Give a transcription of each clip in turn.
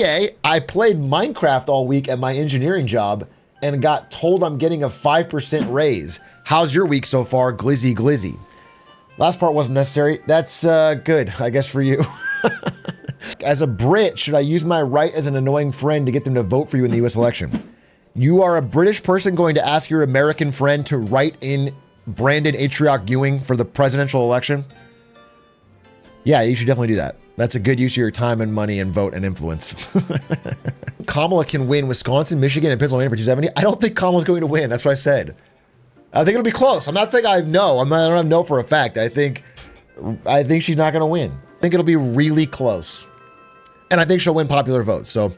Okay, I played Minecraft all week at my engineering job and got told I'm getting a 5% raise. How's your week so far, Glizzy Glizzy? Last part wasn't necessary. That's good, I guess, for you. As a Brit, should I use my right as an annoying friend to get them to vote for you in the US election? You are a British person going to ask your American friend to write in Brandon Atriok Ewing for the presidential election? Yeah, you should definitely do that. That's a good use of your time and money and vote and influence. Kamala can win Wisconsin, Michigan, and Pennsylvania for 270. I don't think Kamala's going to win. That's what I said. I think it'll be close. I'm not saying I know. I don't have no for a fact. I think she's not going to win. I think it'll be really close. And I think she'll win popular votes. So,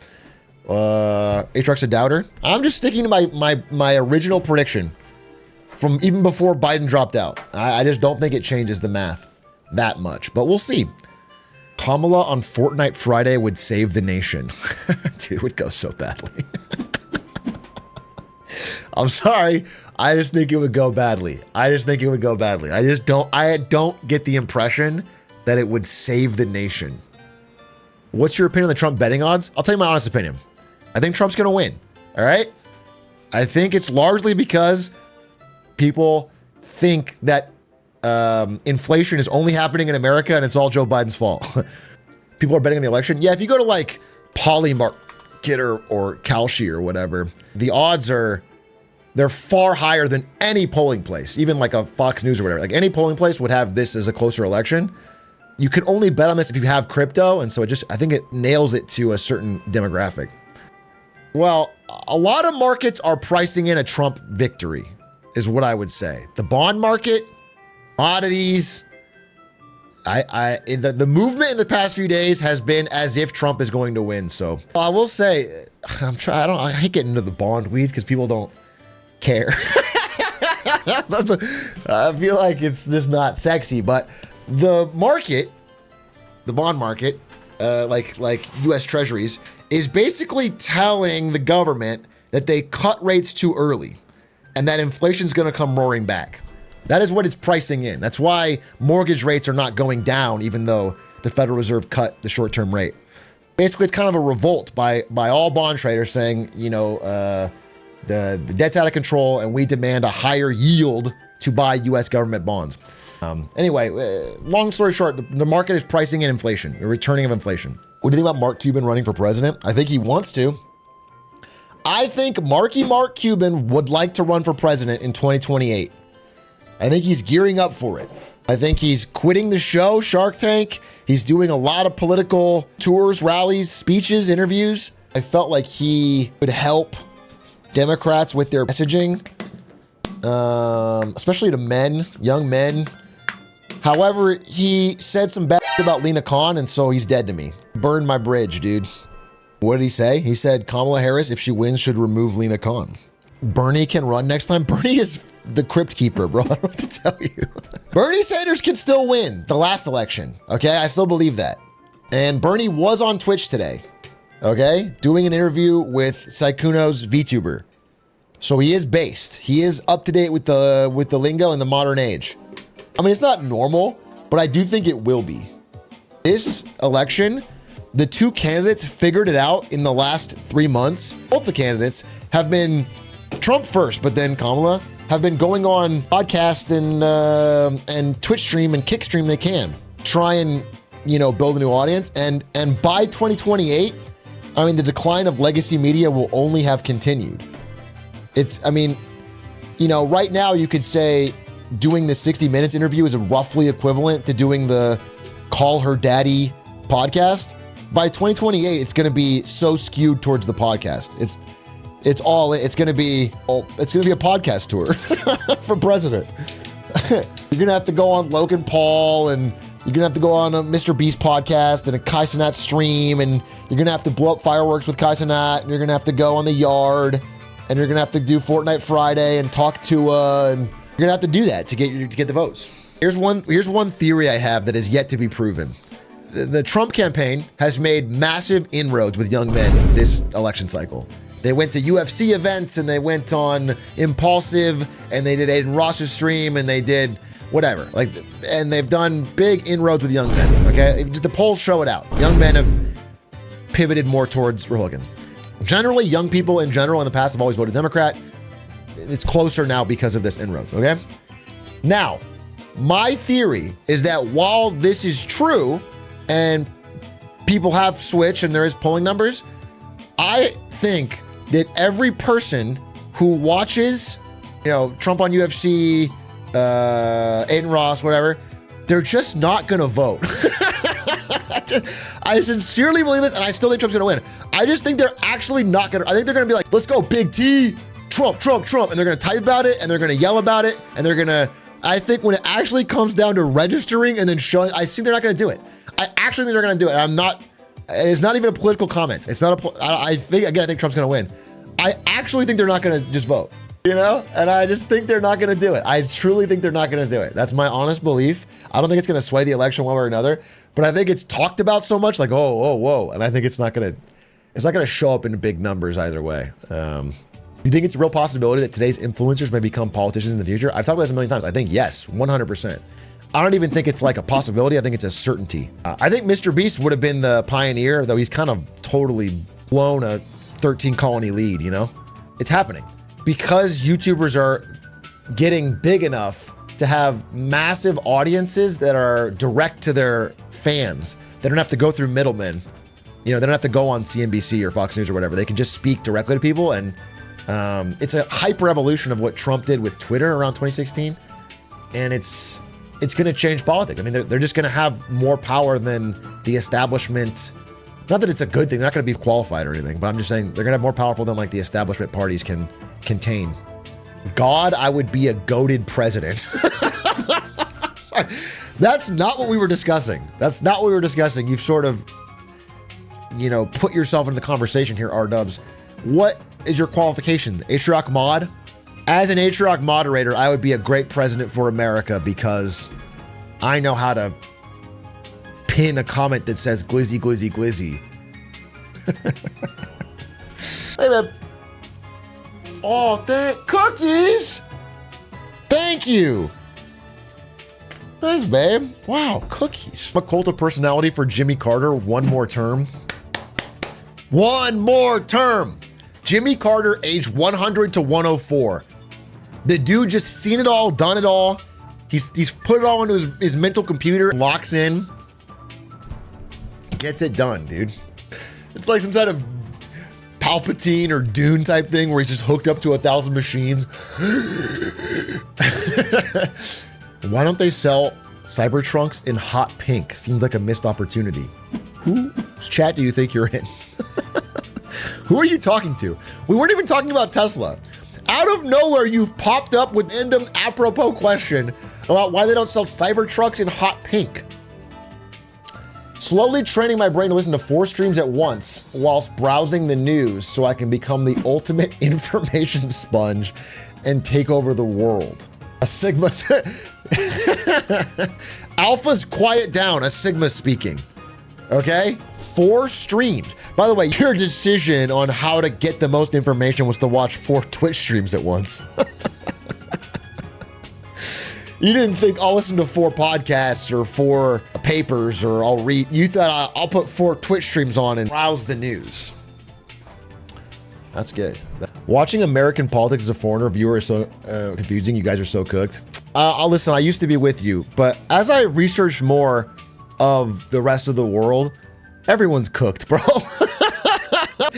Atriok's a doubter. I'm just sticking to my original prediction from even before Biden dropped out. I just don't think it changes the math that much. But we'll see. Kamala on Fortnite Friday would save the nation. Dude, it would go so badly. I'm sorry. I just think it would go badly. I don't get the impression that it would save the nation. What's your opinion on the Trump betting odds? I'll tell you my honest opinion. I think Trump's going to win. All right? I think it's largely because people think that inflation is only happening in America and it's all Joe Biden's fault. People are betting on the election. Yeah, if you go to like Polymarket or Kalshi or whatever, the odds they're far higher than any polling place, even like a Fox News or whatever. Like any polling place would have this as a closer election. You can only bet on this if you have crypto. And so I think it nails it to a certain demographic. Well, a lot of markets are pricing in a Trump victory is what I would say. The bond market, commodities, the movement in the past few days has been as if Trump is going to win. So I will say, I hate getting into the bond weeds because people don't care. I feel like it's just not sexy, but the bond market, like U.S. Treasuries, is basically telling the government that they cut rates too early and that inflation's going to come roaring back. That is what it's pricing in. That's why mortgage rates are not going down, even though the Federal Reserve cut the short-term rate. Basically, it's kind of a revolt by all bond traders saying, the debt's out of control and we demand a higher yield to buy U.S. government bonds. Anyway, long story short, the market is pricing in inflation, the returning of inflation. What do you think about Mark Cuban running for president? I think he wants to. I think Mark Cuban would like to run for president in 2028. I think he's gearing up for it. I think he's quitting the show, Shark Tank. He's doing a lot of political tours, rallies, speeches, interviews. I felt like he would help Democrats with their messaging, especially to men, young men. However, he said some bad about Lena Khan, and so he's dead to me. Burned my bridge, dude. What did he say? He said Kamala Harris, if she wins, should remove Lena Khan. Bernie can run next time. Bernie is the crypt keeper, bro. I don't know what to tell you. Bernie Sanders can still win the last election. Okay, I still believe that. And Bernie was on Twitch today. Okay, doing an interview with Sykkuno's VTuber. So he is based. He is up to date with the lingo in the modern age. I mean, it's not normal, but I do think it will be. This election, the two candidates figured it out in the last 3 months. Both the candidates have been Trump first, but then Kamala have been going on podcast and Twitch stream and Kick stream they can try and build a new audience. And by 2028, I mean the decline of legacy media will only have continued. Right now you could say doing the 60 Minutes interview is roughly equivalent to doing the Call Her Daddy podcast. By 2028, it's going to be so skewed towards the podcast. It's going to be a podcast tour for president. You're going to have to go on Logan Paul, and you're going to have to go on a Mr. Beast podcast and a Kai Cenat stream, and you're going to have to blow up fireworks with Kai Cenat, and you're going to have to go on The Yard, and you're going to have to do Fortnite Friday and talk to and you're going to have to do that to get the votes. Here's one theory I have that is yet to be proven. The Trump campaign has made massive inroads with young men this election cycle. They went to UFC events, and they went on Impulsive, and they did Aiden Ross's stream, and they did whatever. And they've done big inroads with young men, okay? Just the polls show it out. Young men pivoted more towards Republicans. Generally, young people in general in the past have always voted Democrat. It's closer now because of this inroads, okay? Now, my theory is that while this is true and people have switched and there is polling numbers, I think that every person who watches, Trump on UFC, Aiden Ross, whatever, they're just not going to vote. I sincerely believe this, and I still think Trump's going to win. I just think they're actually not going to. I think they're going to be like, let's go, Big T, Trump, Trump, Trump. And they're going to type about it, and they're going to yell about it, and they're going to. I think when it actually comes down to registering and then showing, I think they're not going to do it. I actually think they're going to do it. I'm not. It's not even a political comment. It's not a. I think Trump's going to win. I actually think they're not going to just vote. And I just think they're not going to do it. I truly think they're not going to do it. That's my honest belief. I don't think it's going to sway the election one way or another, but I think it's talked about so much, like, whoa. And I think it's not going to show up in big numbers either way. You think it's a real possibility that today's influencers may become politicians in the future? I've talked about this a million times. I think yes, 100%. I don't even think it's like a possibility. I think it's a certainty. I think Mr. Beast would have been the pioneer, though he's kind of totally blown a 13 colony lead, It's happening. Because YouTubers are getting big enough to have massive audiences that are direct to their fans. They don't have to go through middlemen. They don't have to go on CNBC or Fox News or whatever. They can just speak directly to people. And it's a hyper evolution of what Trump did with Twitter around 2016. And it's going to change politics. I mean, they're just going to have more power than the establishment. Not that it's a good thing. They're not going to be qualified or anything, but I'm just saying they're going to have more powerful than like the establishment parties can contain. God, I would be a goated president. That's not what we were discussing. You've sort of, put yourself into the conversation here, R-dubs. What is your qualification? Atrioc mod? As an Atrioc moderator, I would be a great president for America because I know how to pin a comment that says glizzy, glizzy, glizzy. Hey, man. Oh, cookies! Thank you! Thanks, babe. Wow, cookies. A cult of personality for Jimmy Carter, one more term. One more term! Jimmy Carter, age 100 to 104. The dude just seen it all, done it all. He's put it all into his mental computer, locks in, gets it done, dude. It's like some sort of Palpatine or Dune type thing where he's just hooked up to 1,000 machines. Why don't they sell Cybertrunks in hot pink? Seems like a missed opportunity. Whose chat do you think you're in? Who are you talking to? We weren't even talking about Tesla. Out of nowhere, you've popped up with random apropos question about why they don't sell Cybertrucks in hot pink. Slowly training my brain to listen to 4 streams at once whilst browsing the news so I can become the ultimate information sponge and take over the world. A Sigma. Alpha's quiet down. A Sigma speaking. Okay? 4 streams. By the way, your decision on how to get the most information was to watch 4 Twitch streams at once. You didn't think I'll listen to 4 podcasts or 4 papers or I'll read. You thought I'll put 4 Twitch streams on and browse the news. That's good. Watching American politics as a foreigner viewer is so confusing. You guys are so cooked. I'll listen. I used to be with you, but as I researched more of the rest of the world, everyone's cooked, bro. I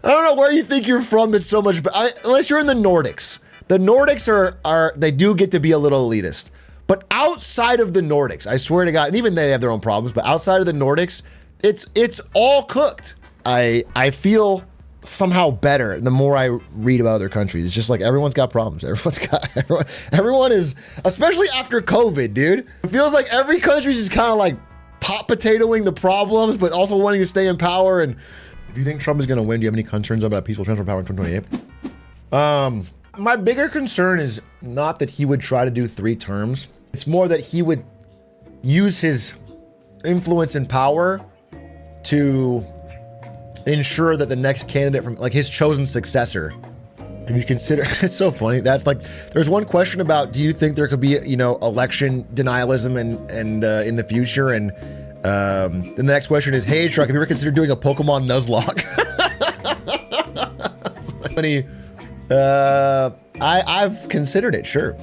don't know where you think you're from. It's so much, unless you're in the Nordics. The Nordics are they do get to be a little elitist. But outside of the Nordics, I swear to God, and even they have their own problems, but outside of the Nordics, it's all cooked. I feel somehow better the more I read about other countries. It's just like everyone's got problems. Everyone is, especially after COVID, dude. It feels like every country's just kind of like pot potatoing the problems, but also wanting to stay in power. And if you think Trump is going to win, do you have any concerns about a peaceful transfer of power in 2028? My bigger concern is not that he would try to do 3 terms. It's more that he would use his influence and power to ensure that the next candidate from like his chosen successor, if you consider, it's so funny. That's like, there's one question about, do you think there could be, election denialism and in the future? And Then the next question is, hey, Truck, have you ever considered doing a Pokemon Nuzlocke? I've considered it, sure.